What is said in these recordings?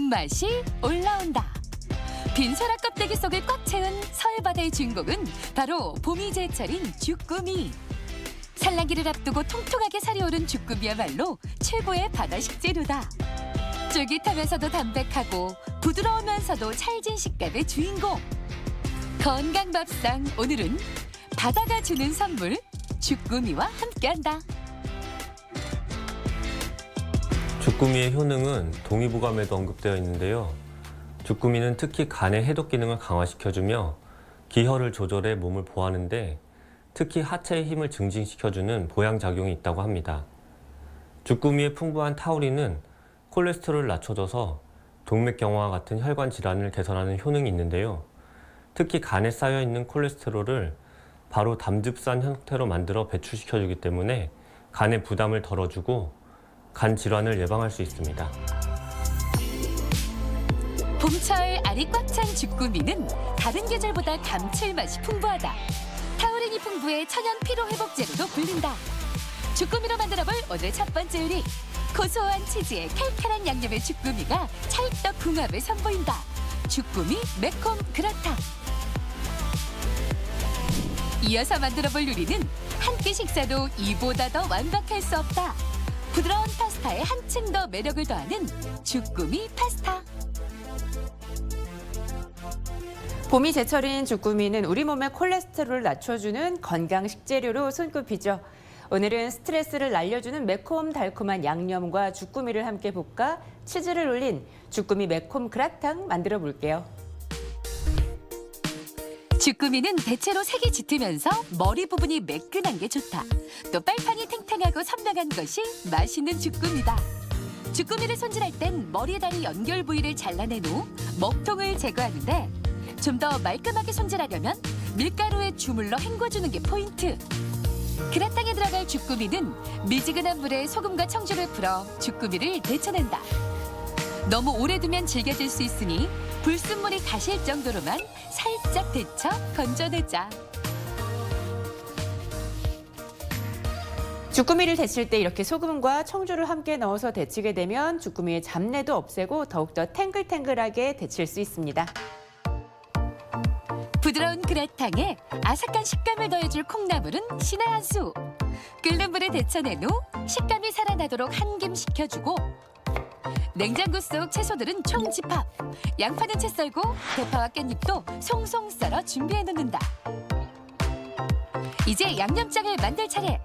봄맛이 올라온다. 빈소라 껍데기 속을 꽉 채운 서해바다의 주인공은 바로 봄이 제철인 주꾸미. 산란기를 앞두고 통통하게 살이 오른 주꾸미야말로 최고의 바다 식재료다. 쫄깃하면서도 담백하고 부드러우면서도 찰진 식감의 주인공. 건강밥상 오늘은 바다가 주는 선물 주꾸미와 함께한다. 주꾸미의 효능은 동의보감에도 언급되어 있는데요. 주꾸미는 특히 간의 해독 기능을 강화시켜주며 기혈을 조절해 몸을 보호하는데 특히 하체의 힘을 증진시켜주는 보양작용이 있다고 합니다. 주꾸미의 풍부한 타우린은 콜레스테롤을 낮춰줘서 동맥경화와 같은 혈관 질환을 개선하는 효능이 있는데요. 특히 간에 쌓여있는 콜레스테롤을 바로 담즙산 형태로 만들어 배출시켜주기 때문에 간의 부담을 덜어주고 간 질환을 예방할 수 있습니다. 봄철 알이 꽉 찬 주꾸미는 다른 계절보다 감칠맛이 풍부하다. 타우린이 풍부해 천연 피로회복제로도 불린다. 주꾸미로 만들어볼 오늘 첫 번째 요리. 고소한 치즈에 칼칼한 양념의 주꾸미가 찰떡궁합을 선보인다. 주꾸미 매콤 그라탕. 이어서 만들어볼 요리는 한 끼 식사도 이보다 더 완벽할 수 없다. 부드러운 파스타에 한층 더 매력을 더하는 주꾸미 파스타. 봄이 제철인 주꾸미는 우리 몸의 콜레스테롤을 낮춰주는 건강 식재료로 손꼽히죠. 오늘은 스트레스를 날려주는 매콤달콤한 양념과 주꾸미를 함께 볶아 치즈를 올린 주꾸미 매콤 그라탕 만들어 볼게요. 주꾸미는 대체로 색이 짙으면서 머리 부분이 매끈한 게 좋다. 또 빨판이 탱탱하고 선명한 것이 맛있는 주꾸미다. 주꾸미를 손질할 땐 머리에 달린 연결 부위를 잘라낸 후 먹통을 제거하는데 좀 더 말끔하게 손질하려면 밀가루에 주물러 헹궈주는 게 포인트. 그라탕에 들어갈 주꾸미는 미지근한 물에 소금과 청주를 풀어 주꾸미를 데쳐낸다. 너무 오래 두면 질겨질 수 있으니 불순물이 가실 정도로만 살짝 데쳐 건져내자. 주꾸미를 데칠 때 이렇게 소금과 청주를 함께 넣어서 데치게 되면 주꾸미의 잡내도 없애고 더욱더 탱글탱글하게 데칠 수 있습니다. 부드러운 그라탕에 아삭한 식감을 더해줄 콩나물은 신의 한 수. 끓는 물에 데쳐낸 후 식감이 살아나도록 한 김 식혀주고 냉장고 속 채소들은 총집합. 양파는 채 썰고 대파와 깻잎도 송송 썰어 준비해 놓는다. 이제 양념장을 만들 차례.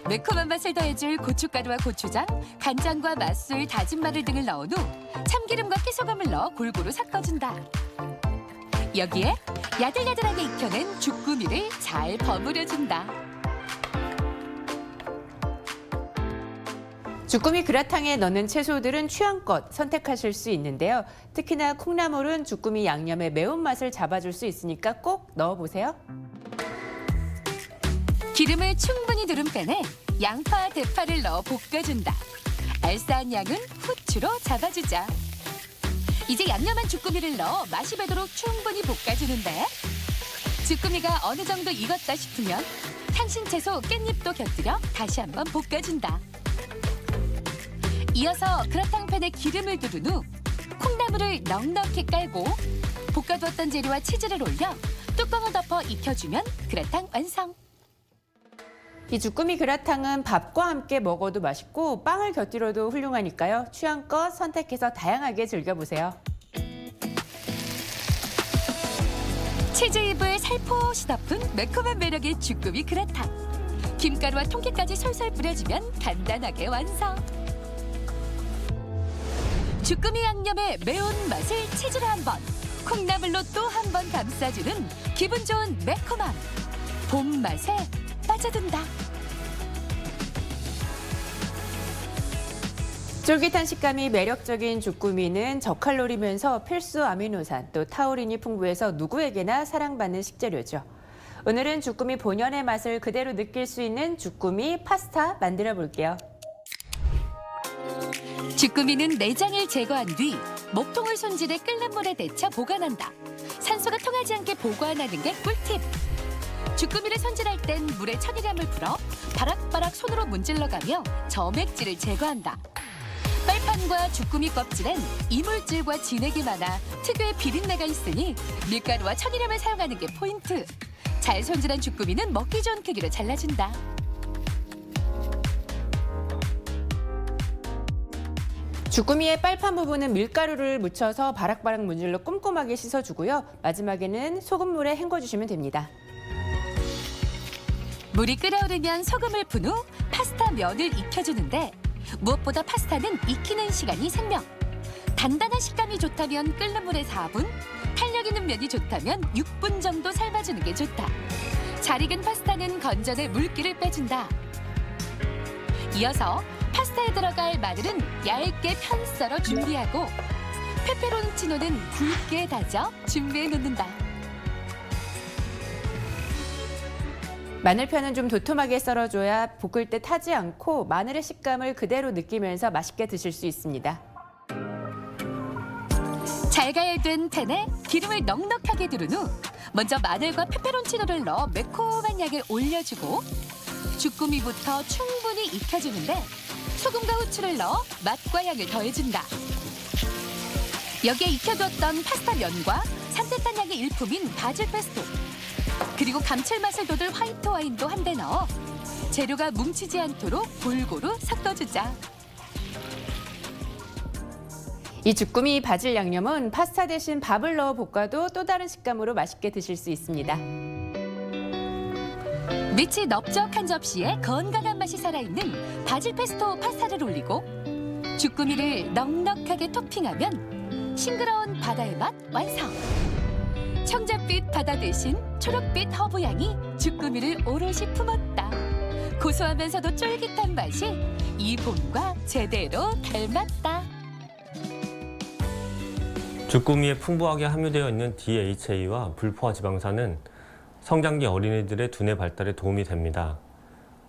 매콤한 맛을 더해줄 고춧가루와 고추장, 간장과 맛술, 다진 마늘 등을 넣은 후 참기름과 깨소금을 넣어 골고루 섞어준다. 여기에 야들야들하게 익혀낸 주꾸미를 잘 버무려준다. 주꾸미 그라탕에 넣는 채소들은 취향껏 선택하실 수 있는데요. 특히나 콩나물은 주꾸미 양념의 매운맛을 잡아줄 수 있으니까 꼭 넣어보세요. 기름을 충분히 두른 팬에 양파, 대파를 넣어 볶아준다. 알싸한 양은 후추로 잡아주자. 이제 양념한 주꾸미를 넣어 맛이 배도록 충분히 볶아주는데 주꾸미가 어느 정도 익었다 싶으면 향신채소 깻잎도 곁들여 다시 한번 볶아준다. 이어서 그라탕팬에 기름을 두른 후 콩나물을 넉넉히 깔고 볶아두었던 재료와 치즈를 올려 뚜껑을 덮어 익혀주면 그라탕 완성. 이 주꾸미 그라탕은 밥과 함께 먹어도 맛있고 빵을 곁들여도 훌륭하니까요. 취향껏 선택해서 다양하게 즐겨보세요. 치즈잎을 살포시 덮은 매콤한 매력의 주꾸미 그라탕. 김가루와 통깨까지 솔솔 뿌려주면 간단하게 완성. 주꾸미 양념의 매운맛을 치즈로 한 번, 콩나물로 또 한 번 감싸주는 기분 좋은 매콤함. 봄맛에 빠져든다. 쫄깃한 식감이 매력적인 주꾸미는 저칼로리면서 필수 아미노산 또 타우린이 풍부해서 누구에게나 사랑받는 식재료죠. 오늘은 주꾸미 본연의 맛을 그대로 느낄 수 있는 주꾸미 파스타 만들어 볼게요. 주꾸미는 내장을 제거한 뒤 목통을 손질해 끓는 물에 데쳐 보관한다. 산소가 통하지 않게 보관하는 게 꿀팁. 주꾸미를 손질할 땐 물에 천일염을 풀어 바락바락 손으로 문질러가며 점액질을 제거한다. 빨판과 주꾸미 껍질엔 이물질과 진액이 많아 특유의 비린내가 있으니 밀가루와 천일염을 사용하는 게 포인트. 잘 손질한 주꾸미는 먹기 좋은 크기로 잘라준다. 주꾸미의 빨판 부분은 밀가루를 묻혀서 바락바락 문질러 꼼꼼하게 씻어주고요. 마지막에는 소금물에 헹궈주시면 됩니다. 물이 끓어오르면 소금을 푼 후 파스타 면을 익혀주는데 무엇보다 파스타는 익히는 시간이 생명. 단단한 식감이 좋다면 끓는 물에 4분, 탄력 있는 면이 좋다면 6분 정도 삶아주는 게 좋다. 잘 익은 파스타는 건져내 물기를 빼준다. 이어서 파스타에 들어갈 마늘은 얇게 편 썰어 준비하고 페페론치노는 굵게 다져 준비해 놓는다. 마늘편은 좀 도톰하게 썰어줘야 볶을 때 타지 않고 마늘의 식감을 그대로 느끼면서 맛있게 드실 수 있습니다. 잘 가열된 팬에 기름을 넉넉하게 두른 후 먼저 마늘과 페페론치노를 넣어 매콤한 양을 올려주고 주꾸미부터 충분히 익혀주는데 소금과 후추를 넣어 맛과 향을 더해준다. 여기에 익혀두었던 파스타 면과 산뜻한 향의 일품인 바질 페스토 그리고 감칠맛을 돋을 화이트 와인도 한데 넣어 재료가 뭉치지 않도록 골고루 섞어주자. 이 주꾸미 바질 양념은 파스타 대신 밥을 넣어 볶아도 또 다른 식감으로 맛있게 드실 수 있습니다. 밑이 넓적한 접시에 건강한 맛이 살아있는 바질 페스토 파스타를 올리고 주꾸미를 넉넉하게 토핑하면 싱그러운 바다의 맛 완성! 청자빛 바다 대신 초록빛 허브 향이 주꾸미를 오롯이 품었다. 고소하면서도 쫄깃한 맛이 이 봄과 제대로 닮았다. 주꾸미에 풍부하게 함유되어 있는 DHA와 불포화 지방산은 성장기 어린이들의 두뇌 발달에 도움이 됩니다.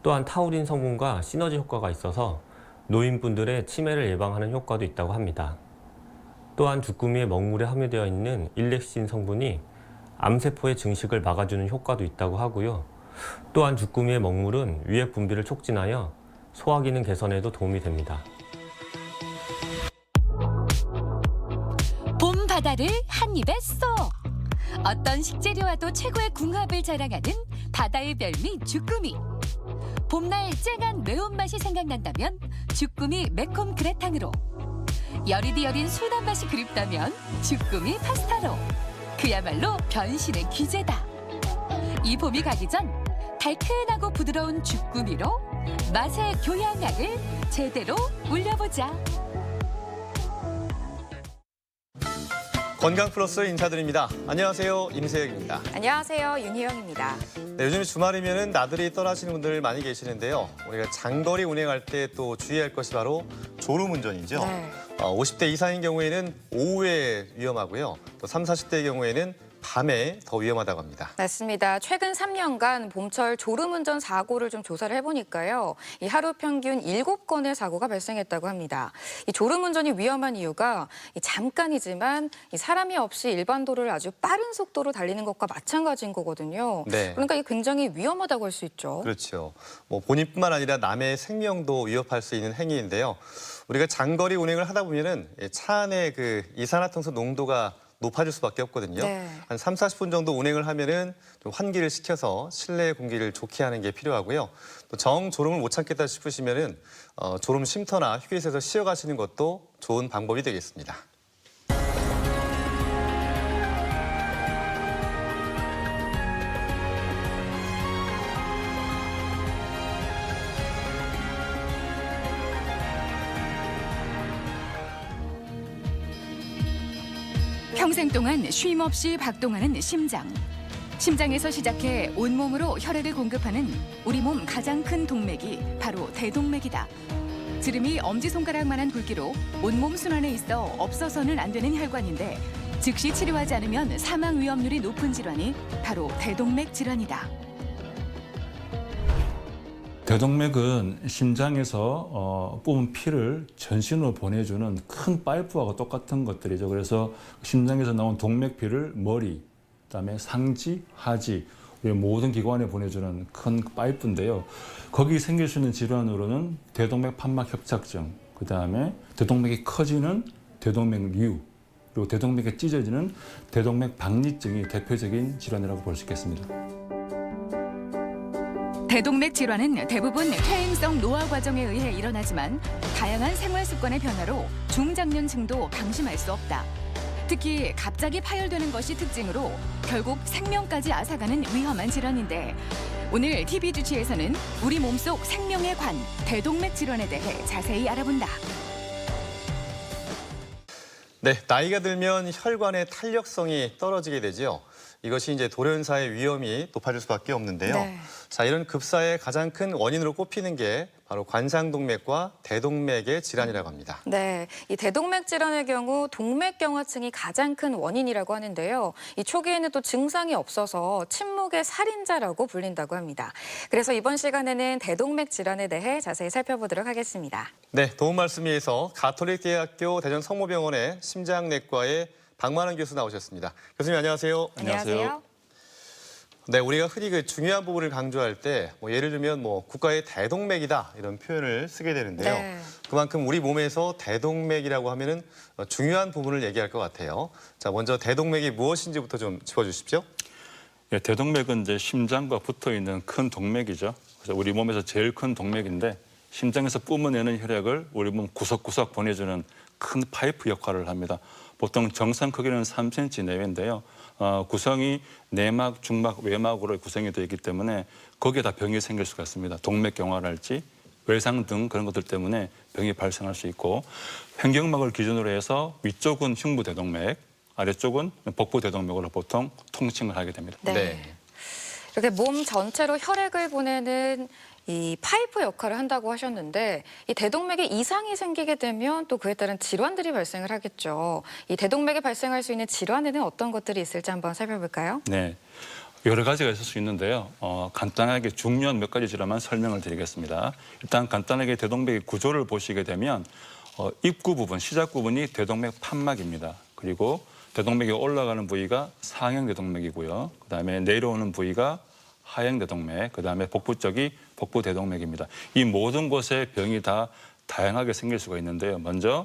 또한 타우린 성분과 시너지 효과가 있어서 노인분들의 치매를 예방하는 효과도 있다고 합니다. 또한 주꾸미의 먹물에 함유되어 있는 일렉신 성분이 암세포의 증식을 막아주는 효과도 있다고 하고요. 또한 주꾸미의 먹물은 위액 분비를 촉진하여 소화기능 개선에도 도움이 됩니다. 봄 바다를 한 입에 쏙! 어떤 식재료와도 최고의 궁합을 자랑하는 바다의 별미 주꾸미. 봄날 쨍한 매운맛이 생각난다면 주꾸미 매콤 그래탕으로, 여리디 여린 순한 맛이 그립다면 주꾸미 파스타로. 그야말로 변신의 기제다. 이 봄이 가기 전 달큰하고 부드러운 주꾸미로 맛의 교양학을 제대로 올려보자. 건강 플러스 인사드립니다. 안녕하세요, 임세혁입니다. 안녕하세요, 윤희영입니다. 네, 요즘 주말이면 나들이 떠나시는 분들 많이 계시는데요. 우리가 장거리 운행할 때 또 주의할 것이 바로 졸음운전이죠. 네. 50대 이상인 경우에는 오후에 위험하고요. 또 30, 40대의 경우에는 밤에 더 위험하다고 합니다. 맞습니다. 최근 3년간 봄철 졸음운전 사고를 좀 조사를 해보니까요. 이 하루 평균 7건의 사고가 발생했다고 합니다. 이 졸음운전이 위험한 이유가 잠깐이지만 이 사람이 없이 일반 도로를 아주 빠른 속도로 달리는 것과 마찬가지인 거거든요. 네. 그러니까 이게 굉장히 위험하다고 할 수 있죠. 그렇죠. 본인뿐만 아니라 남의 생명도 위협할 수 있는 행위인데요. 우리가 장거리 운행을 하다 보면은 차 안에 그 이산화탄소 농도가 높아질 수밖에 없거든요. 네. 한 3, 40분 정도 운행을 하면은 좀 환기를 시켜서 실내 공기를 좋게 하는 게 필요하고요. 또 정졸음을 못 참겠다 싶으시면은 졸음 쉼터나 휴게소에서 쉬어가시는 것도 좋은 방법이 되겠습니다. 평생 동안 쉼 없이 박동하는 심장. 심장에서 시작해 온몸으로 혈액을 공급하는 우리 몸 가장 큰 동맥이 바로 대동맥이다. 주름이 엄지손가락만한 굵기로 온몸 순환에 있어 없어서는 안 되는 혈관인데 즉시 치료하지 않으면 사망 위험률이 높은 질환이 바로 대동맥 질환이다. 대동맥은 심장에서 뽑은 피를 전신으로 보내주는 큰 파이프하고 똑같은 것들이죠. 그래서 심장에서 나온 동맥피를 머리, 그다음에 상지, 하지, 우리 모든 기관에 보내주는 큰 파이프인데요. 거기 생길 수 있는 질환으로는 대동맥 판막 협착증, 그다음에 대동맥이 커지는 대동맥류, 그리고 대동맥이 찢어지는 대동맥 박리증이 대표적인 질환이라고 볼 수 있겠습니다. 대동맥 질환은 대부분 퇴행성 노화 과정에 의해 일어나지만 다양한 생활 습관의 변화로 중장년층도 방심할 수 없다. 특히 갑자기 파열되는 것이 특징으로 결국 생명까지 앗아가는 위험한 질환인데 오늘 TV 주치에서는 우리 몸속 생명의 관, 대동맥 질환에 대해 자세히 알아본다. 네, 나이가 들면 혈관의 탄력성이 떨어지게 되죠. 이것이 이제 돌연사의 위험이 높아질 수밖에 없는데요. 네. 자, 이런 급사의 가장 큰 원인으로 꼽히는 게 바로 관상동맥과 대동맥의 질환이라고 합니다. 네, 이 대동맥 질환의 경우 동맥경화증이 가장 큰 원인이라고 하는데요. 이 초기에는 또 증상이 없어서 침묵의 살인자라고 불린다고 합니다. 그래서 이번 시간에는 대동맥 질환에 대해 자세히 살펴보도록 하겠습니다. 네, 도움 말씀 위해서 가톨릭대학교 대전성모병원의 심장내과의 박만원 교수 나오셨습니다. 교수님 안녕하세요. 안녕하세요. 네, 우리가 흔히 그 중요한 부분을 강조할 때 예를 들면 국가의 대동맥이다 이런 표현을 쓰게 되는데요. 네. 그만큼 우리 몸에서 대동맥이라고 하면은 중요한 부분을 얘기할 것 같아요. 자, 먼저 대동맥이 무엇인지부터 좀 짚어주십시오. 예, 대동맥은 이제 심장과 붙어 있는 큰 동맥이죠. 그래서 우리 몸에서 제일 큰 동맥인데 심장에서 뿜어내는 혈액을 우리 몸 구석구석 보내주는 큰 파이프 역할을 합니다. 보통 정상 크기는 3cm 내외인데요. 구성이 내막, 중막, 외막으로 구성이 되어 있기 때문에 거기에 다 병이 생길 수가 있습니다. 동맥경화랄지 외상 등 그런 것들 때문에 병이 발생할 수 있고 횡격막을 기준으로 해서 위쪽은 흉부대동맥, 아래쪽은 복부대동맥으로 보통 통칭을 하게 됩니다. 네. 이렇게 몸 전체로 혈액을 보내는 이 파이프 역할을 한다고 하셨는데 이 대동맥에 이상이 생기게 되면 또 그에 따른 질환들이 발생을 하겠죠. 이 대동맥에 발생할 수 있는 질환에는 어떤 것들이 있을지 한번 살펴볼까요? 네, 여러 가지가 있을 수 있는데요. 간단하게 중요한 몇 가지 질환만 설명을 드리겠습니다. 일단 간단하게 대동맥의 구조를 보시게 되면 입구 부분, 시작 부분이 대동맥 판막입니다. 그리고 대동맥이 올라가는 부위가 상형 대동맥이고요. 그다음에 내려오는 부위가 하형 대동맥, 그다음에 복부 쪽이 복부 대동맥입니다. 이 모든 곳에 병이 다 다양하게 생길 수가 있는데요. 먼저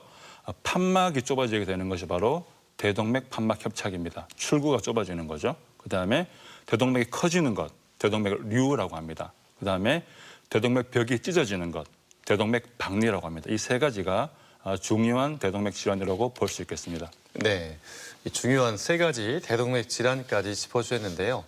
판막이 좁아지게 되는 것이 바로 대동맥 판막 협착입니다. 출구가 좁아지는 거죠. 그다음에 대동맥이 커지는 것, 대동맥류라고 합니다. 그다음에 대동맥 벽이 찢어지는 것, 대동맥 박리라고 합니다. 이 세 가지가 중요한 대동맥 질환이라고 볼 수 있겠습니다. 네, 이 중요한 세 가지 대동맥 질환까지 짚어주셨는데요.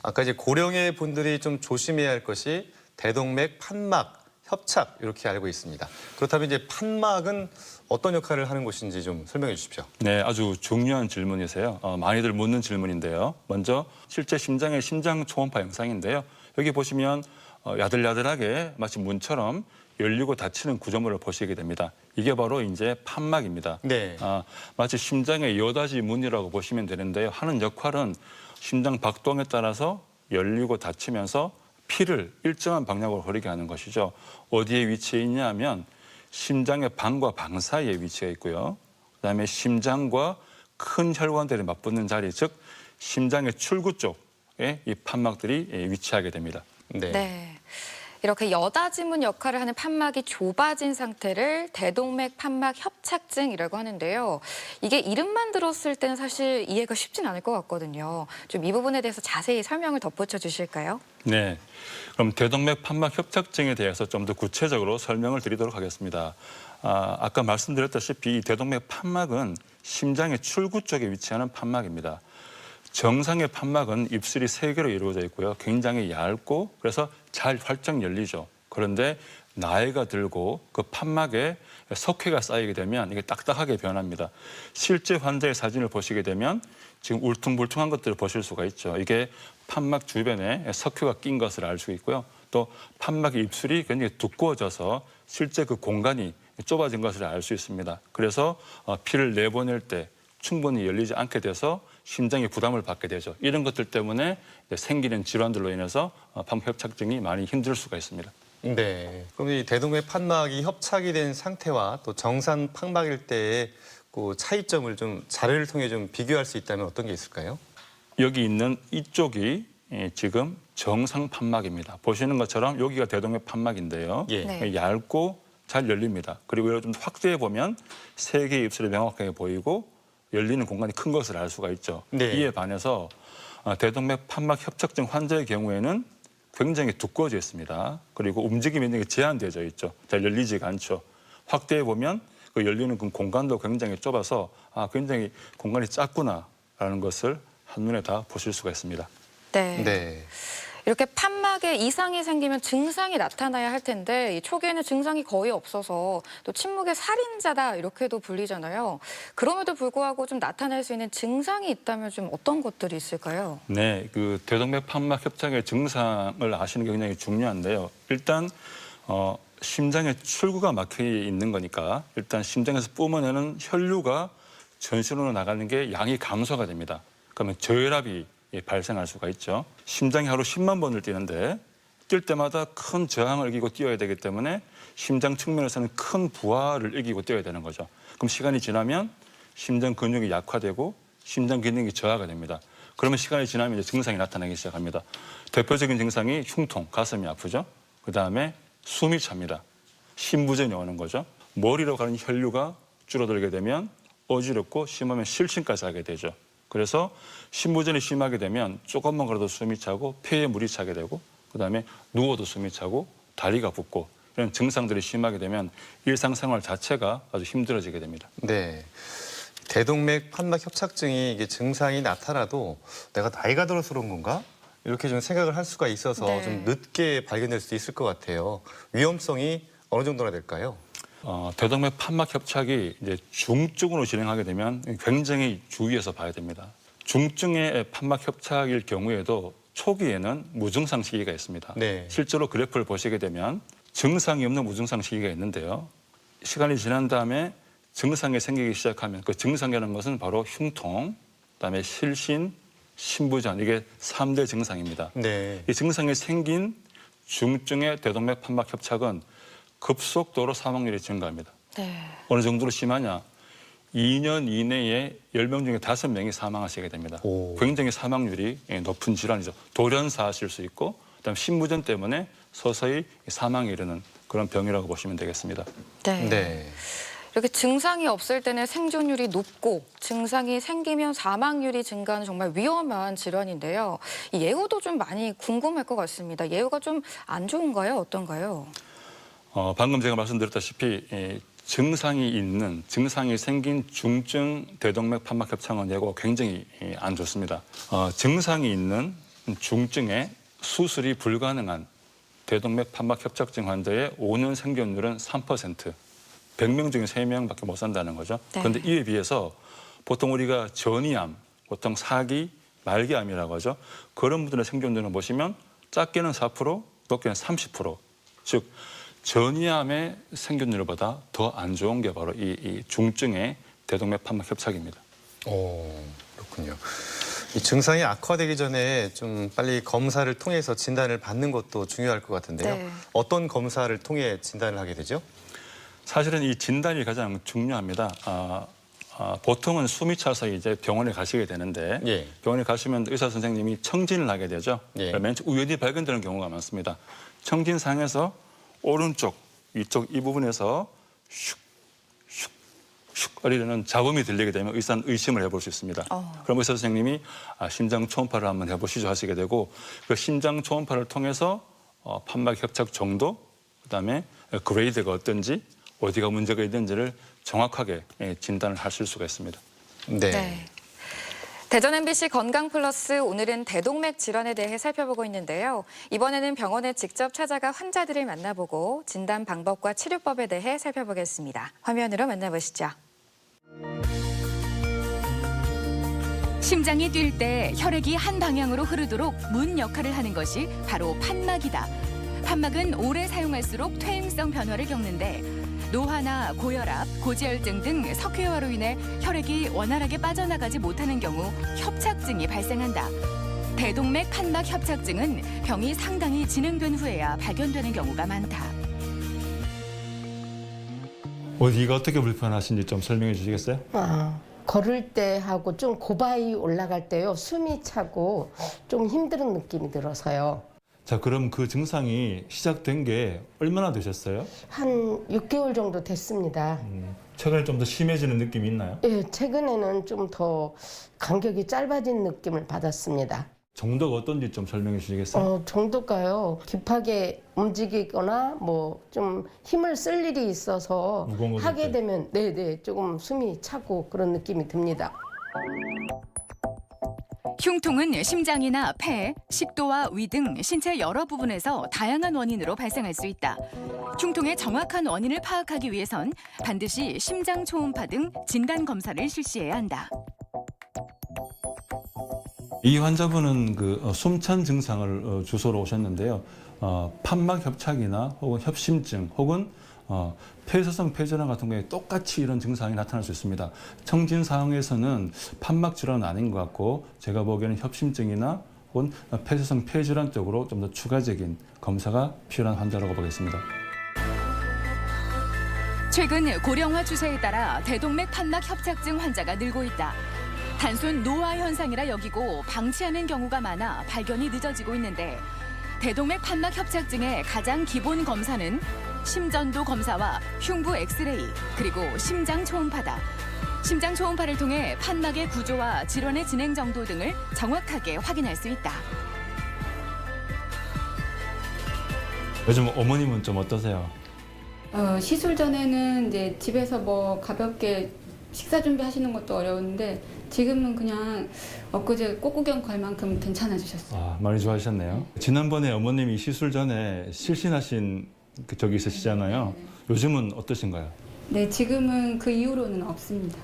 아까 이제 고령의 분들이 좀 조심해야 할 것이 대동맥 판막, 협착 이렇게 알고 있습니다. 그렇다면 이제 판막은 어떤 역할을 하는 곳인지 좀 설명해 주십시오. 네, 아주 중요한 질문이세요. 많이들 묻는 질문인데요. 먼저 실제 심장의 심장 초음파 영상인데요. 여기 보시면 야들야들하게 마치 문처럼 열리고 닫히는 구조물을 보시게 됩니다. 이게 바로 이제 판막입니다. 네. 마치 심장의 여닫이 문이라고 보시면 되는데요. 하는 역할은 심장 박동에 따라서 열리고 닫히면서 피를 일정한 방향으로 흐르게 하는 것이죠. 어디에 위치해 있냐 하면 심장의 방과 방 사이에 위치해 있고요. 그다음에 심장과 큰 혈관들이 맞붙는 자리, 즉 심장의 출구 쪽에 이 판막들이 위치하게 됩니다. 네. 네. 이렇게 여닫이문 역할을 하는 판막이 좁아진 상태를 대동맥 판막 협착증이라고 하는데요. 이게 이름만 들었을 때는 사실 이해가 쉽진 않을 것 같거든요. 좀 이 부분에 대해서 자세히 설명을 덧붙여 주실까요? 네, 그럼 대동맥 판막 협착증에 대해서 좀 더 구체적으로 설명을 드리도록 하겠습니다. 아까 말씀드렸다시피 이 대동맥 판막은 심장의 출구 쪽에 위치하는 판막입니다. 정상의 판막은 입술이 3개로 이루어져 있고요. 굉장히 얇고 그래서 잘 활짝 열리죠. 그런데 나이가 들고 그 판막에 석회가 쌓이게 되면 이게 딱딱하게 변합니다. 실제 환자의 사진을 보시게 되면 지금 울퉁불퉁한 것들을 보실 수가 있죠. 이게 판막 주변에 석회가 낀 것을 알 수 있고요. 또 판막의 입술이 굉장히 두꺼워져서 실제 그 공간이 좁아진 것을 알 수 있습니다. 그래서 피를 내보낼 때 충분히 열리지 않게 돼서 심장이 부담을 받게 되죠. 이런 것들 때문에 생기는 질환들로 인해서 판막 협착증이 많이 힘들 수가 있습니다. 네. 그럼 이 대동맥 판막이 협착이 된 상태와 또 정상 판막일 때의 그 차이점을 좀 자료를 통해 좀 비교할 수 있다면 어떤 게 있을까요? 여기 있는 이쪽이 지금 정상 판막입니다. 보시는 것처럼 여기가 대동맥 판막인데요. 예. 네. 얇고 잘 열립니다. 그리고 이걸 좀 확대해 보면 3개의 입술이 명확하게 보이고 열리는 공간이 큰 것을 알 수가 있죠. 네. 이에 반해서 대동맥 판막 협착증 환자의 경우에는 굉장히 두꺼워져 있습니다. 그리고 움직임이 굉장히 제한되어져 있죠. 잘 열리지가 않죠. 확대해 보면 그 열리는 그 공간도 굉장히 좁아서 굉장히 공간이 작구나라는 것을 한눈에 다 보실 수가 있습니다. 네. 네. 이렇게 판막에 이상이 생기면 증상이 나타나야 할 텐데 이 초기에는 증상이 거의 없어서 또 침묵의 살인자다 이렇게도 불리잖아요. 그럼에도 불구하고 좀 나타날 수 있는 증상이 있다면 좀 어떤 것들이 있을까요? 네, 그 대동맥 판막 협착의 증상을 아시는 게 굉장히 중요한데요. 일단 심장에 출구가 막혀 있는 거니까 일단 심장에서 뿜어내는 혈류가 전신으로 나가는 게 양이 감소가 됩니다. 그러면 저혈압이 발생할 수가 있죠. 심장이 하루 10만 번을 뛰는데 뛸 때마다 큰 저항을 이기고 뛰어야 되기 때문에 심장 측면에서는 큰 부하를 이기고 뛰어야 되는 거죠. 그럼 시간이 지나면 심장 근육이 약화되고 심장 기능이 저하가 됩니다. 그러면 시간이 지나면 이제 증상이 나타나기 시작합니다. 대표적인 증상이 흉통, 가슴이 아프죠. 그다음에 숨이 찹니다. 심부전이 오는 거죠. 머리로 가는 혈류가 줄어들게 되면 어지럽고 심하면 실신까지 하게 되죠. 그래서 심부전이 심하게 되면 조금만 걸어도 숨이 차고 폐에 물이 차게 되고 그다음에 누워도 숨이 차고 다리가 붓고 이런 증상들이 심하게 되면 일상생활 자체가 아주 힘들어지게 됩니다. 네. 대동맥 판막 협착증이 이게 증상이 나타나도 내가 나이가 들어서 그런 건가? 이렇게 좀 생각을 할 수가 있어서 네. 좀 늦게 발견될 수도 있을 것 같아요. 위험성이 어느 정도나 될까요? 대동맥 판막 협착이 이제 중증으로 진행하게 되면 굉장히 주의해서 봐야 됩니다. 중증의 판막 협착일 경우에도 초기에는 무증상 시기가 있습니다. 네. 실제로 그래프를 보시게 되면 증상이 없는 무증상 시기가 있는데요. 시간이 지난 다음에 증상이 생기기 시작하면 그 증상이라는 것은 바로 흉통, 그다음에 실신, 심부전 이게 3대 증상입니다. 네. 이 증상이 생긴 중증의 대동맥 판막 협착은 급속도로 사망률이 증가합니다. 네. 어느 정도로 심하냐? 2년 이내에 10명 중에 5명이 사망하시게 됩니다. 오. 굉장히 사망률이 높은 질환이죠. 돌연사하실 수 있고 그다음 심부전 때문에 서서히 사망에 이르는 그런 병이라고 보시면 되겠습니다. 네. 네. 이렇게 증상이 없을 때는 생존율이 높고 증상이 생기면 사망률이 증가하는 정말 위험한 질환인데요. 이 예후도 좀 많이 궁금할 것 같습니다. 예후가 좀 안 좋은가요? 어떤가요? 방금 제가 말씀드렸다시피 증상이 생긴 중증 대동맥 판막 협착은 예고가 굉장히 안 좋습니다. 증상이 있는 중증에 수술이 불가능한 대동맥 판막 협착증 환자의 5년 생존율은 3%. 100명 중에 3명밖에 못 산다는 거죠. 네. 그런데 이에 비해서 보통 우리가 전이암, 보통 사기, 말기암이라고 하죠. 그런 분들의 생존율을 보시면 작게는 4%, 높게는 30%. 즉 전이암의 생존율보다 더 안 좋은 게 바로 이 중증의 대동맥 판막 협착입니다. 그렇군요. 이 증상이 악화되기 전에 좀 빨리 검사를 통해서 진단을 받는 것도 중요할 것 같은데요. 네. 어떤 검사를 통해 진단을 하게 되죠? 사실은 이 진단이 가장 중요합니다. 보통은 숨이 차서 이제 병원에 가시게 되는데 예. 병원에 가시면 의사 선생님이 청진을 하게 되죠. 예. 맨 처음 우연히 발견되는 경우가 많습니다. 청진상에서 오른쪽 이쪽 이 부분에서 슉슉슉 거리는 잡음이 들리게 되면 의사는 의심을 해볼 수 있습니다. 그럼 의사 선생님이 심장 초음파를 한번 해보시죠 하시게 되고 그 심장 초음파를 통해서 판막 협착 정도 그다음에 그레이드가 어떤지 어디가 문제가 있는지를 정확하게 진단을 하실 수가 있습니다. 네. 대전 MBC 건강 플러스 오늘은 대동맥 질환에 대해 살펴보고 있는데요. 이번에는 병원에 직접 찾아가 환자들을 만나보고 진단 방법과 치료법에 대해 살펴보겠습니다. 화면으로 만나보시죠. 심장이 뛸 때 혈액이 한 방향으로 흐르도록 문 역할을 하는 것이 바로 판막이다. 판막은 오래 사용할수록 퇴행성 변화를 겪는데 노화나 고혈압, 고지혈증 등 석회화로 인해 혈액이 원활하게 빠져나가지 못하는 경우 협착증이 발생한다. 대동맥 판막 협착증은 병이 상당히 진행된 후에야 발견되는 경우가 많다. 어디가 어떻게 불편하신지 좀 설명해 주시겠어요? 걸을 때 하고 좀 고바위 올라갈 때요 숨이 차고 좀 힘든 느낌이 들어서요. 자, 그럼 그 증상이 시작된 게 얼마나 되셨어요? 한 6개월 정도 됐습니다. 최근에 좀 더 심해지는 느낌이 있나요? 예, 최근에는 좀 더 간격이 짧아진 느낌을 받았습니다. 정도가 어떤지 좀 설명해 주시겠어요? 정도가요. 급하게 움직이거나 뭐 좀 힘을 쓸 일이 있어서 무거운 거 하게 들 때. 되면 네네 조금 숨이 차고 그런 느낌이 듭니다. 흉통은 심장이나 폐, 식도와 위 등 신체 여러 부분에서 다양한 원인으로 발생할 수 있다. 흉통의 정확한 원인을 파악하기 위해선 반드시 심장 초음파 등 진단 검사를 실시해야 한다. 이 환자분은 그 숨찬 증상을 주소로 오셨는데요. 판막 협착이나 혹은 협심증 혹은 폐쇄성 폐질환 같은 경우에 똑같이 이런 증상이 나타날 수 있습니다. 청진 사항에서는 판막 질환은 아닌 것 같고 제가 보기에는 협심증이나 혹은 폐쇄성 폐질환 쪽으로 좀 더 추가적인 검사가 필요한 환자라고 보겠습니다. 최근 고령화 추세에 따라 대동맥 판막 협착증 환자가 늘고 있다. 단순 노화 현상이라 여기고 방치하는 경우가 많아 발견이 늦어지고 있는데 대동맥 판막 협착증의 가장 기본 검사는 심전도 검사와 흉부 엑스레이 그리고 심장 초음파다. 심장 초음파를 통해 판막의 구조와 질환의 진행 정도 등을 정확하게 확인할 수 있다. 요즘 어머님은 좀 어떠세요? 시술 전에는 이제 집에서 뭐 가볍게 식사 준비하시는 것도 어려운데 지금은 그냥 엊그제 꽃구경 갈 만큼 괜찮아지셨어요. 많이 좋아하셨네요. 지난번에 어머님이 시술 전에 실신하신 적이 있으시잖아요. 요즘은 어떠신가요? 네, 지금은 그 이후로는 없습니다.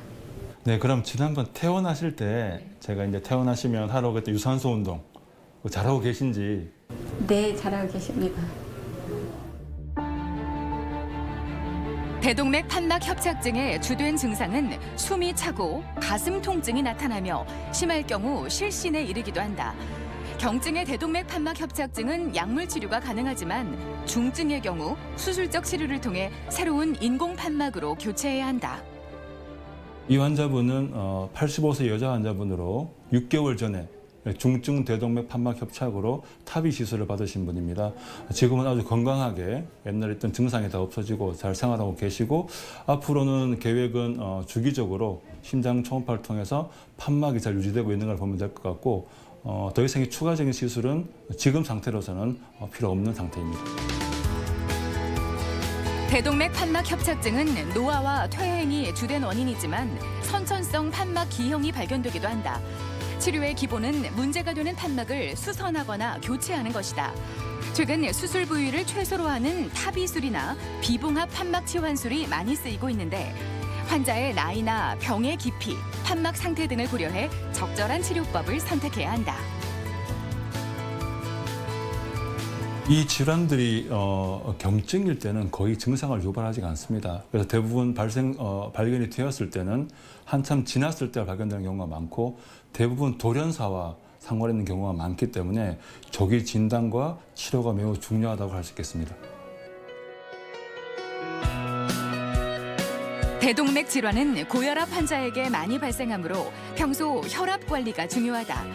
네, 그럼 지난번 퇴원하실 때 제가 이제 퇴원하시면 하러 그때 유산소 운동 잘하고 계신지. 네, 잘하고 계십니다. 대동맥 판막 협착증의 주된 증상은 숨이 차고 가슴 통증이 나타나며 심할 경우 실신에 이르기도 한다. 경증의 대동맥 판막 협착증은 약물 치료가 가능하지만 중증의 경우 수술적 치료를 통해 새로운 인공 판막으로 교체해야 한다. 이 환자분은 85세 여자 환자분으로 6개월 전에 중증 대동맥 판막 협착으로 타비 시술을 받으신 분입니다. 지금은 아주 건강하게 옛날에 있던 증상이 다 없어지고 잘 생활하고 계시고 앞으로는 계획은 주기적으로 심장 초음파를 통해서 판막이 잘 유지되고 있는 걸 보면 될 것 같고 더 이상의 추가적인 시술은 지금 상태로서는 필요 없는 상태입니다. 대동맥 판막 협착증은 노화와 퇴행이 주된 원인이지만 선천성 판막 기형이 발견되기도 한다. 치료의 기본은 문제가 되는 판막을 수선하거나 교체하는 것이다. 최근 수술 부위를 최소로 하는 타비술이나 비봉합 판막 치환술이 많이 쓰이고 있는데 환자의 나이나 병의 깊이, 판막 상태 등을 고려해 적절한 치료법을 선택해야 한다. 이 질환들이 경증일 때는 거의 증상을 유발하지 않습니다. 그래서 대부분 발견이 되었을 때는 한참 지났을 때 발견되는 경우가 많고 대부분 돌연사와 상관 있는 경우가 많기 때문에 조기 진단과 치료가 매우 중요하다고 할 수 있겠습니다. 대동맥 질환은 고혈압 환자에게 많이 발생하므로 평소 혈압 관리가 중요하다.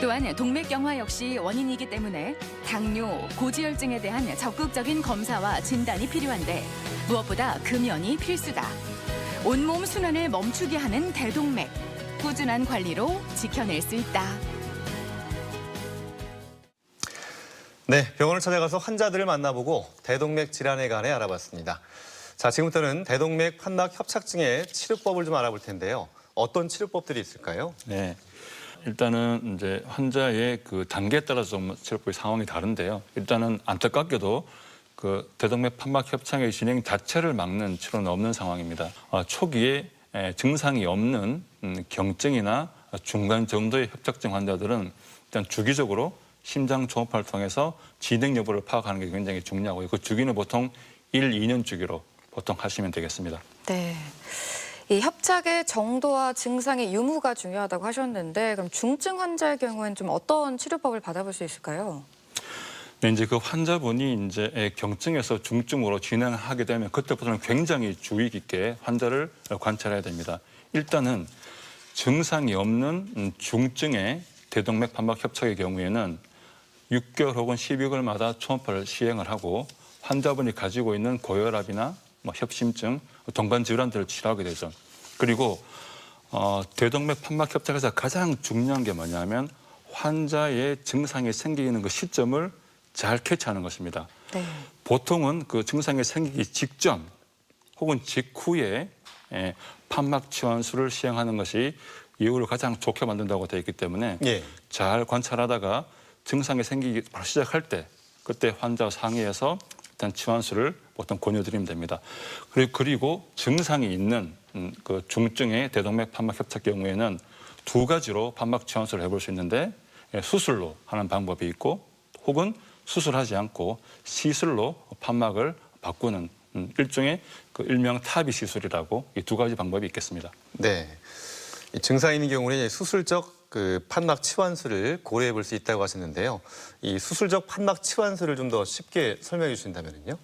또한 동맥경화 역시 원인이기 때문에 당뇨, 고지혈증에 대한 적극적인 검사와 진단이 필요한데 무엇보다 금연이 필수다. 온몸 순환을 멈추게 하는 대동맥, 꾸준한 관리로 지켜낼 수 있다. 네, 병원을 찾아가서 환자들을 만나보고 대동맥 질환에 관해 알아봤습니다. 자, 지금부터는 대동맥 판막 협착증의 치료법을 좀 알아볼 텐데요. 어떤 치료법들이 있을까요? 네. 일단은 이제 환자의 그 단계에 따라서 좀 치료법의 상황이 다른데요. 일단은 안타깝게도 그 대동맥 판막 협착의 진행 자체를 막는 치료는 없는 상황입니다. 초기에 증상이 없는 경증이나 중간 정도의 협착증 환자들은 일단 주기적으로 심장 초음파를 통해서 진행 여부를 파악하는 게 굉장히 중요하고요. 그 주기는 보통 1, 2년 주기로 보통 하시면 되겠습니다. 네. 이 협착의 정도와 증상의 유무가 중요하다고 하셨는데 그럼 중증 환자의 경우에는 좀 어떤 치료법을 받아볼 수 있을까요? 네, 이제 그 환자분이 이제 경증에서 중증으로 진행하게 되면 그때부터는 굉장히 주의 깊게 환자를 관찰해야 됩니다. 일단은 증상이 없는 중증의 대동맥 판막 협착의 경우에는 6개월 혹은 12개월마다 초음파를 시행을 하고 환자분이 가지고 있는 고혈압이나 뭐 협심증, 동반 질환들을 치료하게 되죠. 그리고 대동맥 판막 협착에서 가장 중요한 게 뭐냐면 환자의 증상이 생기는 그 시점을 잘 캐치하는 것입니다. 네. 보통은 그 증상이 생기기 직전 혹은 직후에 판막 치환술을 시행하는 것이 이후를 가장 좋게 만든다고 되어 있기 때문에 예. 잘 관찰하다가 증상이 생기기 바로 시작할 때 그때 환자와 상의해서 일단 치환술을 보통 권유드리면 됩니다. 그리고 증상이 있는 그 중증의 대동맥 판막 협착 경우에는 두 가지로 판막 치환술을 해볼 수 있는데 수술로 하는 방법이 있고 혹은 수술하지 않고 시술로 판막을 바꾸는 일종의 그 일명 타비 시술이라고 이 두 가지 방법이 있겠습니다. 네. 이 증상이 있는 경우는 수술적 그 판막 치환술을 고려해 볼 수 있다고 하셨는데요. 이 수술적 판막 치환술을 좀 더 쉽게 설명해 주신다면요?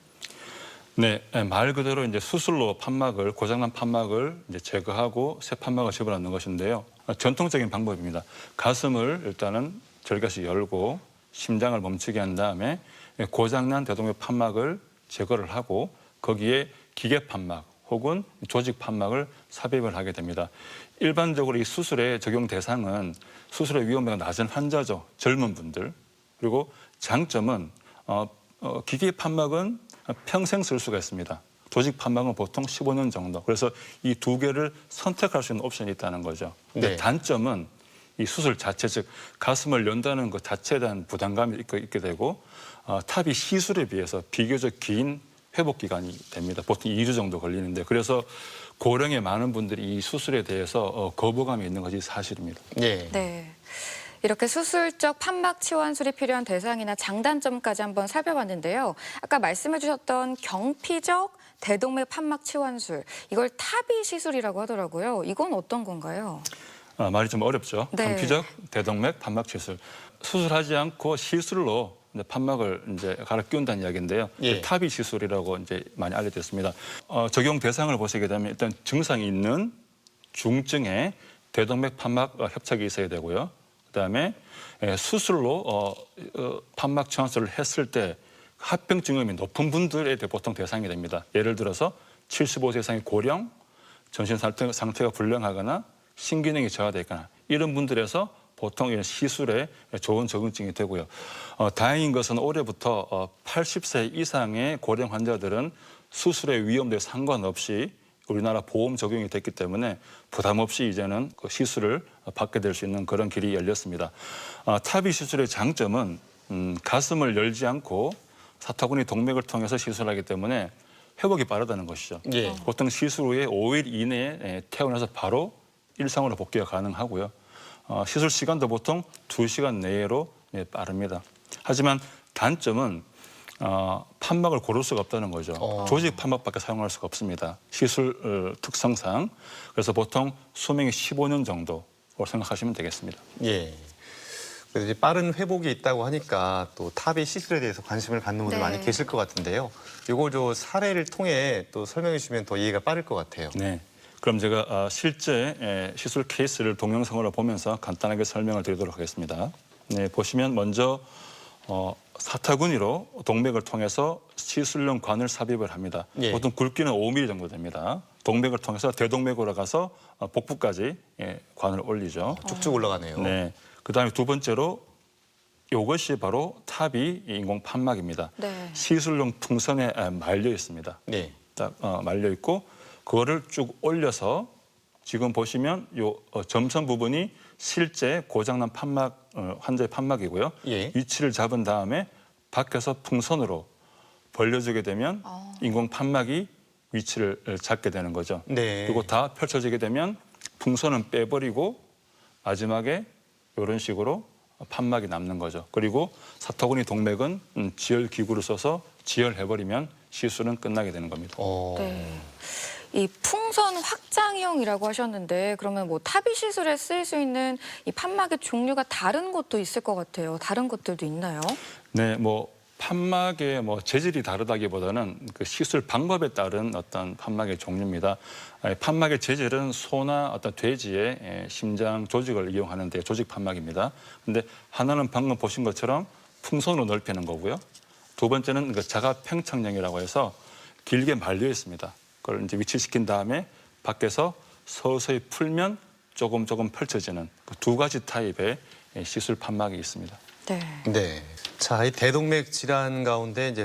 네, 말 그대로 이제 수술로 판막을 고장난 판막을 이제 제거하고 새 판막을 집어넣는 것인데요. 전통적인 방법입니다. 가슴을 일단은 절개시 열고 심장을 멈추게 한 다음에 고장난 대동맥 판막을 제거를 하고 거기에 기계 판막 혹은 조직 판막을 삽입을 하게 됩니다. 일반적으로 이 수술의 적용 대상은 수술의 위험도가 낮은 환자죠. 젊은 분들. 그리고 장점은 기계 판막은 평생 쓸 수가 있습니다. 조직 판막은 보통 15년 정도. 그래서 이 두 개를 선택할 수 있는 옵션이 있다는 거죠. 근데 네. 단점은 이 수술 자체, 즉 가슴을 연다는 것 자체에 대한 부담감이 있게 되고 탑이 시술에 비해서 비교적 긴 회복 기간이 됩니다. 보통 2주 정도 걸리는데 그래서 고령의 많은 분들이 이 수술에 대해서 거부감이 있는 것이 사실입니다. 예. 네. 이렇게 수술적 판막 치환술이 필요한 대상이나 장단점까지 한번 살펴봤는데요. 아까 말씀해 주셨던 경피적 대동맥 판막 치환술, 이걸 타비 시술이라고 하더라고요. 이건 어떤 건가요? 말이 좀 어렵죠. 네. 경피적 대동맥 판막 시술. 수술하지 않고 시술로 이제 판막을 이제 갈아 끼운다는 이야기인데요. 예. 타비 시술이라고 이제 많이 알려졌습니다. 적용 대상을 보시게 되면 일단 증상이 있는 중증의 대동맥 판막 협착이 있어야 되고요. 그다음에 수술로 판막 치환술을 했을 때 합병증후이 높은 분들에 대해 보통 대상이 됩니다. 예를 들어서 75세 이상의 고령, 전신 상태가 불량하거나 신기능이 저하되거나 이런 분들에서 보통 이런 시술에 좋은 적응증이 되고요. 다행인 것은 올해부터 80세 이상의 고령 환자들은 수술의 위험도에 상관없이 우리나라 보험 적용이 됐기 때문에 부담 없이 이제는 그 시술을 받게 될 수 있는 그런 길이 열렸습니다. 타비 시술의 장점은 가슴을 열지 않고 사타구니 동맥을 통해서 시술하기 때문에 회복이 빠르다는 것이죠. 예. 보통 시술 후에 5일 이내에 퇴원해서 바로 일상으로 복귀가 가능하고요. 시술 시간도 보통 2시간 내로 빠릅니다. 하지만 단점은 판막을 고를 수가 없다는 거죠. 조직 판막밖에 사용할 수가 없습니다. 시술 특성상. 그래서 보통 수명이 15년 정도로 생각하시면 되겠습니다. 예. 그래서 이제 빠른 회복이 있다고 하니까 또 탑이 시술에 대해서 관심을 갖는 분들 네. 많이 계실 것 같은데요. 이거 저 사례를 통해 또 설명해 주시면 더 이해가 빠를 것 같아요. 네. 그럼 제가 실제 시술 케이스를 동영상으로 보면서 간단하게 설명을 드리도록 하겠습니다. 네, 보시면 먼저 사타구니로 동맥을 통해서 시술용 관을 삽입을 합니다. 예. 보통 굵기는 5mm 정도 됩니다. 동맥을 통해서 대동맥으로 가서 복부까지 관을 올리죠. 쭉쭉 올라가네요. 네. 그다음에 두 번째로 이것이 바로 탑이 인공 판막입니다. 네. 시술용 풍선에 말려 있습니다. 네. 딱 말려 있고 그거를 쭉 올려서 지금 보시면 요 점선 부분이 실제 고장난 판막 환자의 판막이고요. 예. 위치를 잡은 다음에 밖에서 풍선으로 벌려주게 되면 인공 판막이 위치를 잡게 되는 거죠. 네. 그리고 다 펼쳐지게 되면 풍선은 빼버리고 마지막에 이런 식으로 판막이 남는 거죠. 그리고 사타구니 동맥은 지혈 기구를 써서 지혈해버리면 시술은 끝나게 되는 겁니다. 네. 이 풍선 확장형이라고 하셨는데 그러면 뭐 타비 시술에 쓰일 수 있는 이 판막의 종류가 다른 것도 있을 것 같아요. 다른 것들도 있나요? 네, 뭐 판막의 뭐 재질이 다르다기보다는 그 시술 방법에 따른 어떤 판막의 종류입니다. 판막의 재질은 소나 어떤 돼지의 심장 조직을 이용하는데 조직 판막입니다. 근데 하나는 방금 보신 것처럼 풍선으로 넓히는 거고요. 두 번째는 그 자가 팽창형이라고 해서 길게 말려 있습니다. 그걸 이제 위치시킨 다음에 밖에서 서서히 풀면 조금 펼쳐지는 그 두 가지 타입의 시술 판막이 있습니다. 네. 네. 자, 이 대동맥 질환 가운데 이제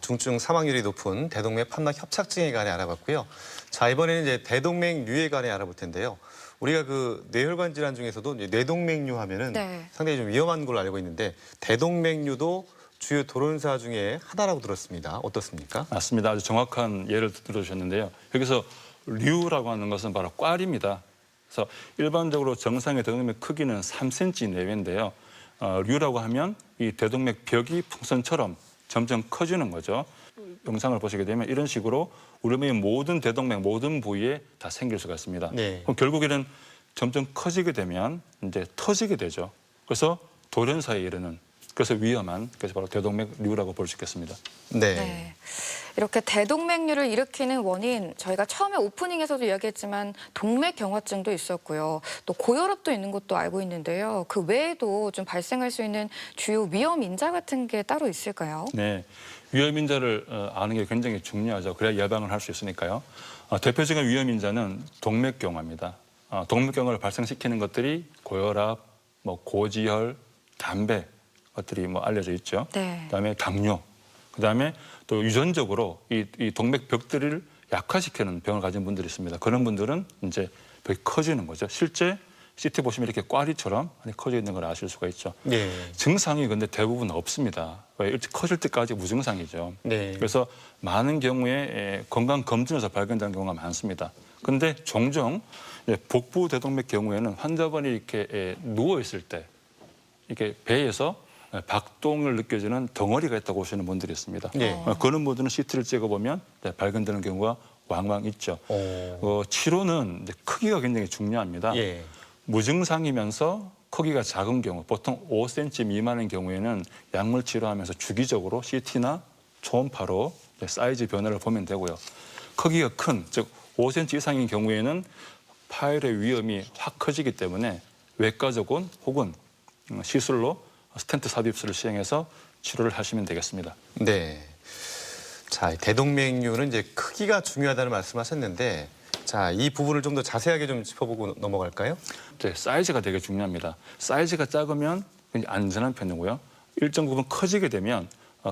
중증 사망률이 높은 대동맥 판막 협착증에 관해 알아봤고요. 자, 이번에는 이제 대동맥류에 관해 알아볼 텐데요. 우리가 그 뇌혈관 질환 중에서도 이제 뇌동맥류 하면은 네. 상당히 좀 위험한 걸로 알고 있는데 대동맥류도 주요 돌연사 중에 하나라고 들었습니다. 어떻습니까? 맞습니다. 아주 정확한 예를 들어주셨는데요. 여기서 류라고 하는 것은 바로 꽈리입니다. 그래서 일반적으로 정상의 대동맥 크기는 3cm 내외인데요. 류라고 하면 이 대동맥 벽이 풍선처럼 점점 커지는 거죠. 영상을 보시게 되면 이런 식으로 우리 몸의 모든 대동맥, 모든 부위에 다 생길 수가 있습니다. 네. 그럼 결국에는 점점 커지게 되면 이제 터지게 되죠. 그래서 돌연사에 이르는, 그래서 위험한, 그래서 바로 대동맥류라고 볼 수 있겠습니다. 네. 네. 이렇게 대동맥류를 일으키는 원인, 저희가 처음에 오프닝에서도 이야기했지만 동맥경화증도 있었고요. 또 고혈압도 있는 것도 알고 있는데요. 그 외에도 좀 발생할 수 있는 주요 위험 인자 같은 게 따로 있을까요? 네, 위험 인자를 아는 게 굉장히 중요하죠. 그래야 예방을 할 수 있으니까요. 대표적인 위험 인자는 동맥경화입니다. 동맥경화를 발생시키는 것들이 고혈압, 고지혈, 담배 것들이 알려져 있죠. 네. 그다음에 당뇨, 그다음에 또 유전적으로 이 동맥벽들을 약화시키는 병을 가진 분들이 있습니다. 그런 분들은 이제 벽이 커지는 거죠. 실제 CT 보시면 이렇게 꽈리처럼 커져 있는 걸 아실 수가 있죠. 네. 증상이 근데 대부분 없습니다. 왜 일찍 커질 때까지 무증상이죠. 네. 그래서 많은 경우에 건강 검진에서 발견되는 경우가 많습니다. 근데 종종 복부 대동맥 경우에는 환자분이 이렇게 누워 있을 때 이렇게 배에서 박동을 느껴지는 덩어리가 있다고 오시는 분들이 있습니다. 네. 그런 분들은 CT를 찍어보면 발견되는 경우가 왕왕 있죠. 치료는 이제 크기가 굉장히 중요합니다. 예. 무증상이면서 크기가 작은 경우, 보통 5cm 미만인 경우에는 약물 치료하면서 주기적으로 CT나 초음파로 사이즈 변화를 보면 되고요. 크기가 큰, 즉 5cm 이상인 경우에는 파열의 위험이 확 커지기 때문에 외과적인 혹은 시술로 스텐트 삽입술을 시행해서 치료를 하시면 되겠습니다. 네. 자, 대동맥류는 이제 크기가 중요하다는 말씀하셨는데, 자, 이 부분을 좀 더 자세하게 좀 짚어보고 넘어갈까요? 이제 사이즈가 되게 중요합니다. 사이즈가 작으면 굉장히 안전한 편이고요. 일정 부분 커지게 되면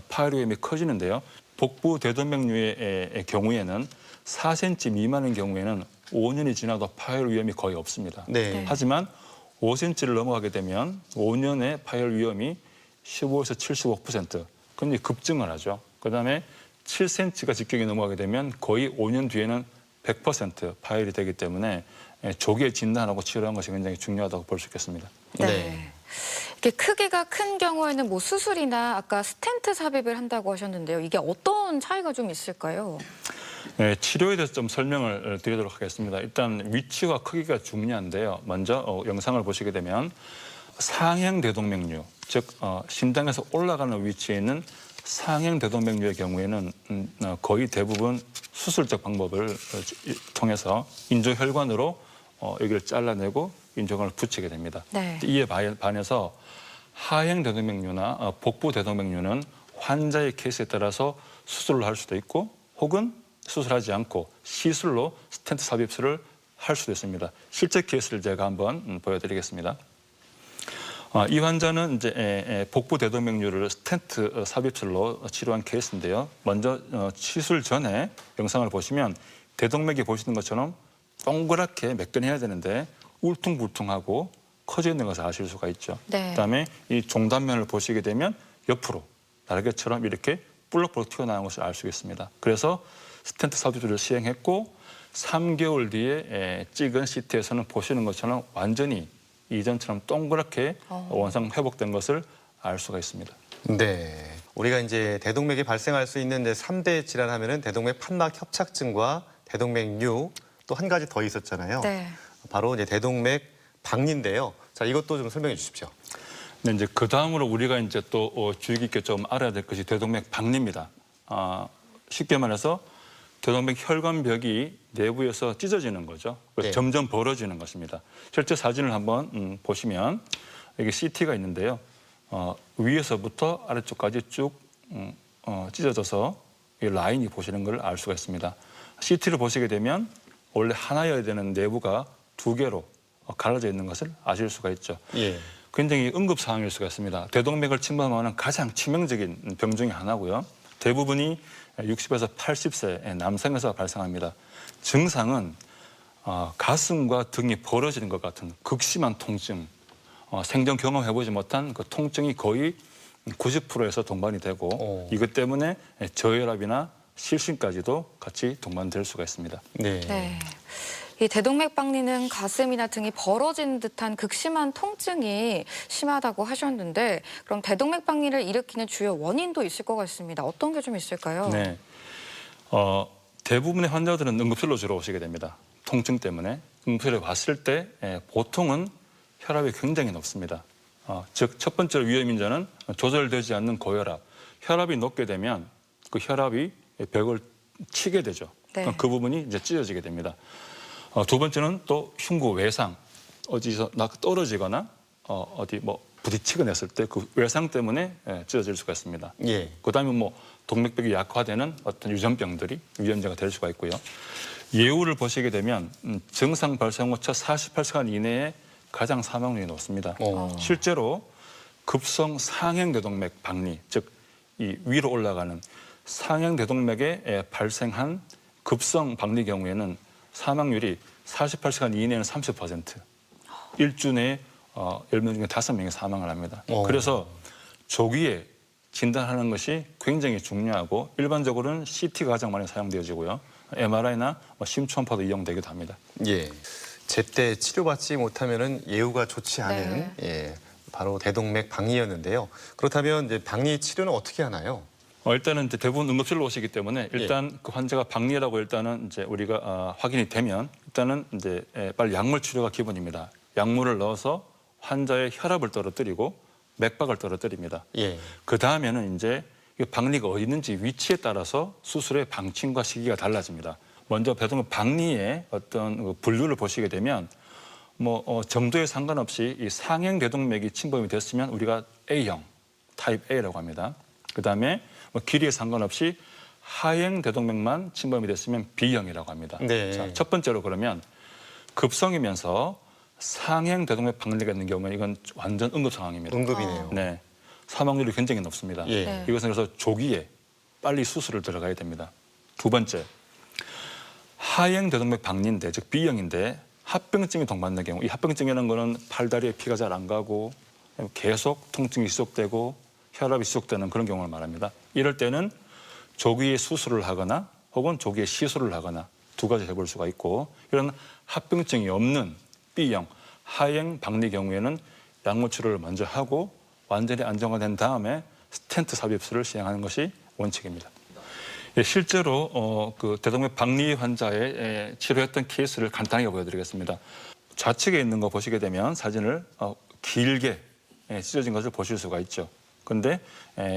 파열 위험이 커지는데요. 복부 대동맥류의 경우에는 4cm 미만인 경우에는 5년이 지나도 파열 위험이 거의 없습니다. 네. 하지만 5cm를 넘어가게 되면 5년의 파열 위험이 15에서 75%, 그럼 급증을 하죠. 그다음에 7cm가 직경이 넘어가게 되면 거의 5년 뒤에는 100% 파열이 되기 때문에 조기에 진단하고 치료하는 것이 굉장히 중요하다고 볼 수 있겠습니다. 네. 이게 크기가 큰 경우에는 수술이나 아까 스텐트 삽입을 한다고 하셨는데요. 이게 어떤 차이가 좀 있을까요? 네, 치료에 대해서 좀 설명을 드리도록 하겠습니다. 일단 위치와 크기가 중요한데요. 먼저 영상을 보시게 되면 상행 대동맥류, 즉 심장에서 올라가는 위치에 있는 상행 대동맥류의 경우에는 거의 대부분 수술적 방법을 통해서 인조혈관으로 여기를 잘라내고 인조관을 붙이게 됩니다. 네. 이에 반해서 하행 대동맥류나 복부 대동맥류는 환자의 케이스에 따라서 수술을 할 수도 있고 혹은 수술하지 않고 시술로 스텐트 삽입술을 할 수도 있습니다. 실제 케이스를 제가 한번 보여드리겠습니다. 이 환자는 이제 복부 대동맥류를 스텐트 삽입술로 치료한 케이스인데요. 먼저 시술 전에 영상을 보시면 대동맥이 보시는 것처럼 동그랗게 매끈해야 되는데 울퉁불퉁하고 커져 있는 것을 아실 수가 있죠. 네. 그다음에 이 종단면을 보시게 되면 옆으로 날개처럼 이렇게 볼록볼록 튀어나온 것을 알 수 있습니다. 그래서 스텐트 삽입술을 시행했고 3개월 뒤에 찍은 CT에서는 보시는 것처럼 완전히 이전처럼 동그랗게 원상 회복된 것을 알 수가 있습니다. 네. 우리가 이제 대동맥이 발생할 수 있는 이제 3대 질환 하면은 대동맥 판막 협착증과 대동맥류 또 한 가지 더 있었잖아요. 네. 바로 이제 대동맥 박리인데요. 자, 이것도 좀 설명해 주십시오. 네, 이제 그 다음으로 우리가 이제 또 주의 깊게 좀 알아야 될 것이 대동맥 박리입니다. 쉽게 말해서 대동맥 혈관벽이 내부에서 찢어지는 거죠. 그래서 네. 점점 벌어지는 것입니다. 실제 사진을 한번 보시면 여기 CT가 있는데요. 위에서부터 아래쪽까지 쭉 찢어져서 이 라인이 보시는 걸 알 수가 있습니다. CT를 보시게 되면 원래 하나여야 되는 내부가 두 개로 갈라져 있는 것을 아실 수가 있죠. 예. 굉장히 응급 상황일 수가 있습니다. 대동맥을 침범하는 가장 치명적인 병 중에 하나고요. 대부분이 60에서 80세 남성에서 발생합니다. 증상은 가슴과 등이 벌어지는 것 같은 극심한 통증, 생전 경험해보지 못한 그 통증이 거의 90%에서 동반이 되고 이것 때문에 저혈압이나 실신까지도 같이 동반될 수가 있습니다. 네. 네. 이 대동맥 박리는 가슴이나 등이 벌어진 듯한 극심한 통증이 심하다고 하셨는데 그럼 대동맥 박리를 일으키는 주요 원인도 있을 것 같습니다. 어떤 게 좀 있을까요? 네. 대부분의 환자들은 응급실로 주로 오시게 됩니다. 통증 때문에 응급실에 왔을 때 보통은 혈압이 굉장히 높습니다. 즉 첫 번째 위험 인자는 조절되지 않는 고혈압. 혈압이 높게 되면 그 혈압이 벽을 치게 되죠. 네. 그 부분이 이제 찢어지게 됩니다. 두 번째는 또 흉부 외상, 어디서 떨어지거나 어디 뭐 부딪히거나 했을 때 그 외상 때문에 찢어질 수가 있습니다. 예. 그다음에 뭐 동맥벽이 약화되는 어떤 유전병들이 위험자가 될 수가 있고요. 예후를 보시게 되면 증상 발생 후 첫 48시간 이내에 가장 사망률이 높습니다. 실제로 급성 상행대동맥 박리, 즉 이 위로 올라가는 상행대동맥에 발생한 급성 박리 경우에는 사망률이 48시간 이내에는 30%, 일주 내에 10명 중에 5명이 사망을 합니다. 그래서 조기에 진단하는 것이 굉장히 중요하고 일반적으로는 CT가 가장 많이 사용되어지고요. MRI나 심초음파도 이용되기도 합니다. 예. 제때 치료받지 못하면은 예후가 좋지 않은 예, 바로 대동맥 박리였는데요. 그렇다면 이제 박리 치료는 어떻게 하나요? 일단은 이제 대부분 응급실로 오시기 때문에 일단 그 환자가 박리라고 일단은 이제 우리가 확인이 되면 일단은 이제 빨리 약물 치료가 기본입니다. 약물을 넣어서 환자의 혈압을 떨어뜨리고 맥박을 떨어뜨립니다. 예. 그 다음에는 이제 박리가 어디 있는지 위치에 따라서 수술의 방침과 시기가 달라집니다. 먼저 대동맥 박리의 어떤 분류를 보시게 되면 뭐 정도에 상관없이 이 상행 대동맥이 침범이 됐으면 우리가 A형, 타입 A라고 합니다. 그 다음에 뭐 길이에 상관없이 하행 대동맥만 침범이 됐으면 B형이라고 합니다. 네. 자, 첫 번째로 그러면 급성이면서 상행 대동맥 박리가 있는 경우는 이건 완전 응급 상황입니다. 응급이네요. 네, 사망률이 굉장히 높습니다. 예. 네. 이것은 그래서 조기에 빨리 수술을 들어가야 됩니다. 두 번째, 하행 대동맥 박리인데 즉 B형인데 합병증이 동반된 경우, 이 합병증이라는 거는 팔다리에 피가 잘 안 가고 계속 통증이 지속되고 혈압이 지속되는 그런 경우를 말합니다. 이럴 때는 조기에 수술을 하거나 혹은 조기에 시술을 하거나 두 가지 해볼 수가 있고 이런 합병증이 없는 B형 하행 박리 경우에는 약물 치료를 먼저 하고 완전히 안정화된 다음에 스텐트 삽입술을 시행하는 것이 원칙입니다. 실제로 그 대동맥 박리 환자의 치료했던 케이스를 간단하게 보여드리겠습니다. 좌측에 있는 거 보시게 되면 사진을 길게 찢어진 것을 보실 수가 있죠. 그런데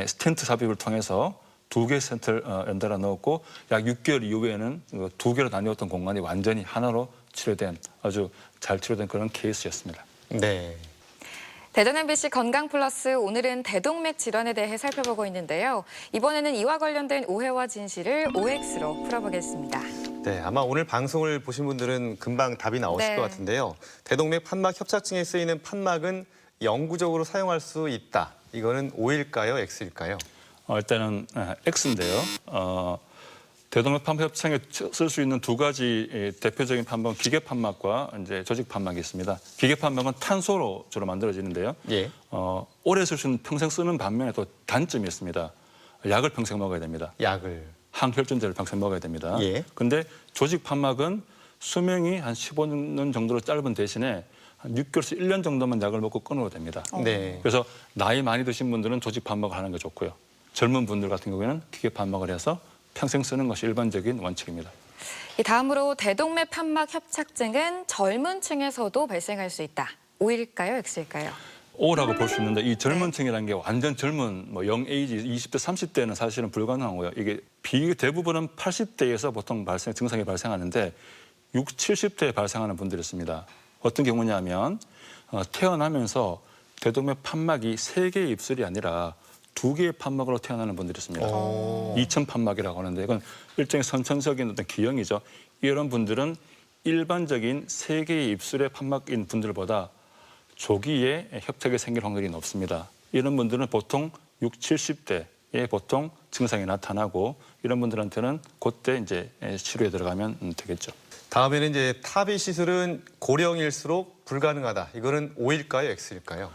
스텐트 삽입을 통해서 두 개의 스텐트를 연달아 넣었고 약 6개월 이후에는 두 개로 나뉘었던 공간이 완전히 하나로 치료된 아주 잘 치료된 그런 케이스였습니다. 네. 대전 MBC 건강 플러스 오늘은 대동맥 질환에 대해 살펴보고 있는데요. 이번에는 이와 관련된 오해와 진실을 OX로 풀어보겠습니다. 네, 아마 오늘 방송을 보신 분들은 금방 답이 나오실 네. 것 같은데요. 대동맥 판막 협착증에 쓰이는 판막은 영구적으로 사용할 수 있다. 이거는 O일까요, X일까요? 일단은 X인데요. 대동맥 판막 협착에 쓸 수 있는 두 가지 대표적인 판막은 기계 판막과 이제 조직 판막이 있습니다. 기계 판막은 탄소로 주로 만들어지는데요. 예. 오래 쓸 수 있는 평생 쓰는 반면에 또 단점이 있습니다. 약을 평생 먹어야 됩니다. 약을. 항혈전제를 평생 먹어야 됩니다. 예. 근데 조직 판막은 수명이 한 15년 정도로 짧은 대신에 한 6개월에서 1년 정도만 약을 먹고 끊어도 됩니다. 네. 그래서 나이 많이 드신 분들은 조직 판막을 하는 게 좋고요. 젊은 분들 같은 경우에는 기계 판막을 해서 평생 쓰는 것이 일반적인 원칙입니다. 다음으로 대동맥 판막 협착증은 젊은 층에서도 발생할 수 있다. O일까요, X일까요? O라고 볼 수 있는데 이 젊은 층이라는 게 완전 젊은 뭐 영에이지 20대, 30대는 사실은 불가능하고요. 이게 대부분은 80대에서 보통 증상이 발생하는데 60, 70대에 발생하는 분들이 있습니다. 어떤 경우냐면 태어나면서 대동맥 판막이 3개의 입술이 아니라 2개의 판막으로 태어나는 분들이 있습니다. 이천 판막이라고 하는데 이건 일종의 선천적인 어떤 기형이죠. 이런 분들은 일반적인 3개의 입술의 판막인 분들보다 조기에 협착이 생길 확률이 높습니다. 이런 분들은 보통 60, 70대에 보통 증상이 나타나고 이런 분들한테는 그때 이제 치료에 들어가면 되겠죠. 다음에는 이제 타비 시술은 고령일수록 불가능하다. 이거는 O일까요, X일까요?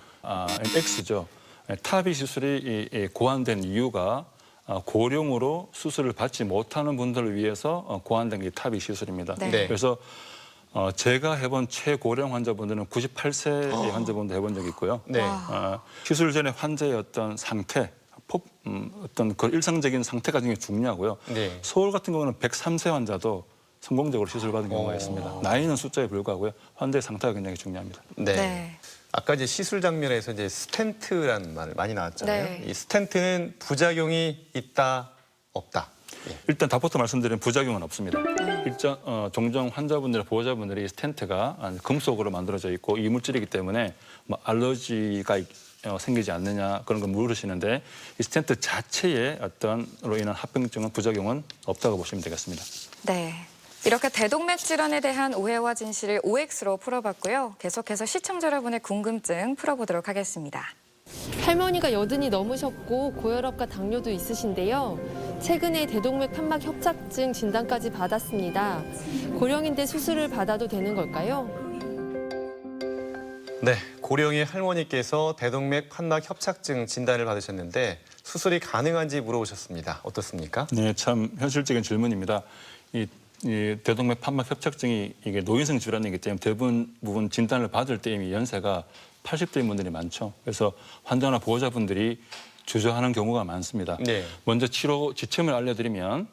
X죠. 타비 시술이 고안된 이유가 고령으로 수술을 받지 못하는 분들을 위해서 고안된 게 타비 시술입니다. 네. 그래서 제가 해본 최고령 환자분들은 98세 환자분도 해본 적이 있고요. 네. 시술 전에 환자의 어떤 상태, 어떤 그 일상적인 상태가 굉장히 중요하고요. 네. 서울 같은 경우는 103세 환자도 성공적으로 시술받은 경우가 있습니다. 나이는 숫자에 불과하고요. 환자의 상태가 굉장히 중요합니다. 네. 네. 아까 이제 시술 장면에서 이제 스텐트라는 말 많이 나왔잖아요. 네. 이 스텐트는 부작용이 있다, 없다. 일단 답부터 말씀드리면 부작용은 없습니다. 일단 종종 환자분들, 보호자분들이 스텐트가 금속으로 만들어져 있고 이물질이기 때문에 뭐 알러지가 생기지 않느냐 그런 걸 물으시는데 이 스텐트 자체의 어떤로 인한 합병증은 부작용은 없다고 보시면 되겠습니다. 네. 이렇게 대동맥 질환에 대한 오해와 진실을 OX로 풀어봤고요. 계속해서 시청자 여러분의 궁금증 풀어보도록 하겠습니다. 할머니가 여든이 넘으셨고 고혈압과 당뇨도 있으신데요. 최근에 대동맥 판막 협착증 진단까지 받았습니다. 고령인데 수술을 받아도 되는 걸까요? 네, 고령의 할머니께서 대동맥 판막 협착증 진단을 받으셨는데 수술이 가능한지 물어보셨습니다. 어떻습니까? 네, 참 현실적인 질문입니다. 이 대동맥 판막 협착증이 이게 노인성 질환이기 때문에 대부분 진단을 받을 때 이미 연세가 80대인 분들이 많죠. 그래서 환자나 보호자분들이 주저하는 경우가 많습니다. 네. 먼저 치료 지침을 알려드리면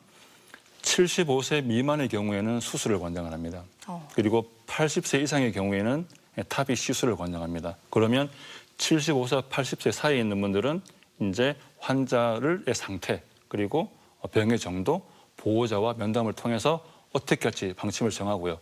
75세 미만의 경우에는 수술을 권장을 합니다. 그리고 80세 이상의 경우에는 타비 시술을 권장합니다. 그러면 75세, 80세 사이에 있는 분들은 이제 환자의 상태 그리고 병의 정도, 보호자와 면담을 통해서 어떻게 할지 방침을 정하고요.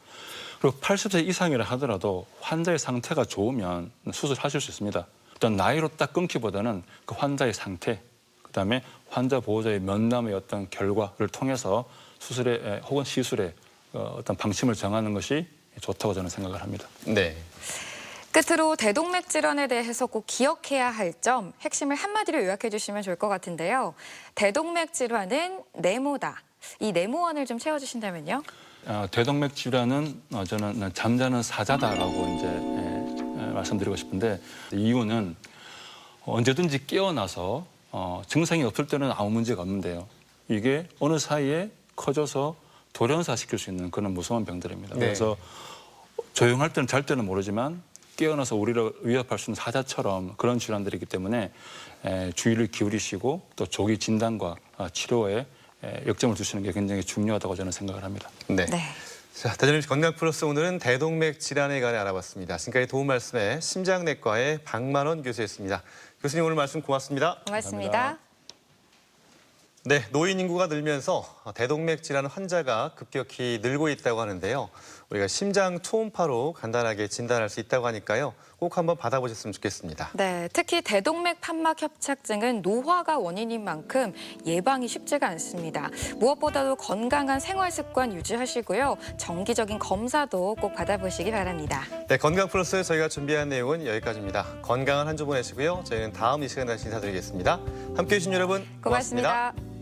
그리고 80세 이상이라 하더라도 환자의 상태가 좋으면 수술하실 수 있습니다. 어떤 나이로 딱 끊기보다는 그 환자의 상태, 그다음에 환자 보호자의 면담의 어떤 결과를 통해서 수술에 혹은 시술에 어떤 방침을 정하는 것이 좋다고 저는 생각을 합니다. 네. 끝으로 대동맥 질환에 대해서 꼭 기억해야 할 점, 핵심을 한마디로 요약해 주시면 좋을 것 같은데요. 대동맥 질환은 네모다. 이 네모원을 좀 채워주신다면요. 대동맥 질환은 저는 잠자는 사자다라고 이제 말씀드리고 싶은데 이유는 언제든지 깨어나서 증상이 없을 때는 아무 문제가 없는데요. 이게 어느 사이에 커져서 돌연사시킬 수 있는 그런 무서운 병들입니다. 네. 그래서 조용할 때는 잘 때는 모르지만 깨어나서 우리를 위협할 수 있는 사자처럼 그런 질환들이기 때문에 주의를 기울이시고 또 조기 진단과 치료에 역점을 두시는 게 굉장히 중요하다고 저는 생각을 합니다. 네. 네. 자, 대전님 건강 플러스 오늘은 대동맥 질환에 관해 알아봤습니다. 지금까지 도움 말씀에 심장내과의 박만원 교수였습니다. 교수님 오늘 말씀 고맙습니다. 고맙습니다. 감사합니다. 네, 노인 인구가 늘면서 대동맥 질환 환자가 급격히 늘고 있다고 하는데요. 우리가 심장 초음파로 간단하게 진단할 수 있다고 하니까요. 꼭 한번 받아보셨으면 좋겠습니다. 네, 특히 대동맥 판막 협착증은 노화가 원인인 만큼 예방이 쉽지가 않습니다. 무엇보다도 건강한 생활 습관 유지하시고요. 정기적인 검사도 꼭 받아보시기 바랍니다. 네, 건강 플러스 저희가 준비한 내용은 여기까지입니다. 건강한 한 주 보내시고요. 저희는 다음 이 시간에 다시 인사드리겠습니다. 함께해 주신 여러분 고맙습니다. 고맙습니다.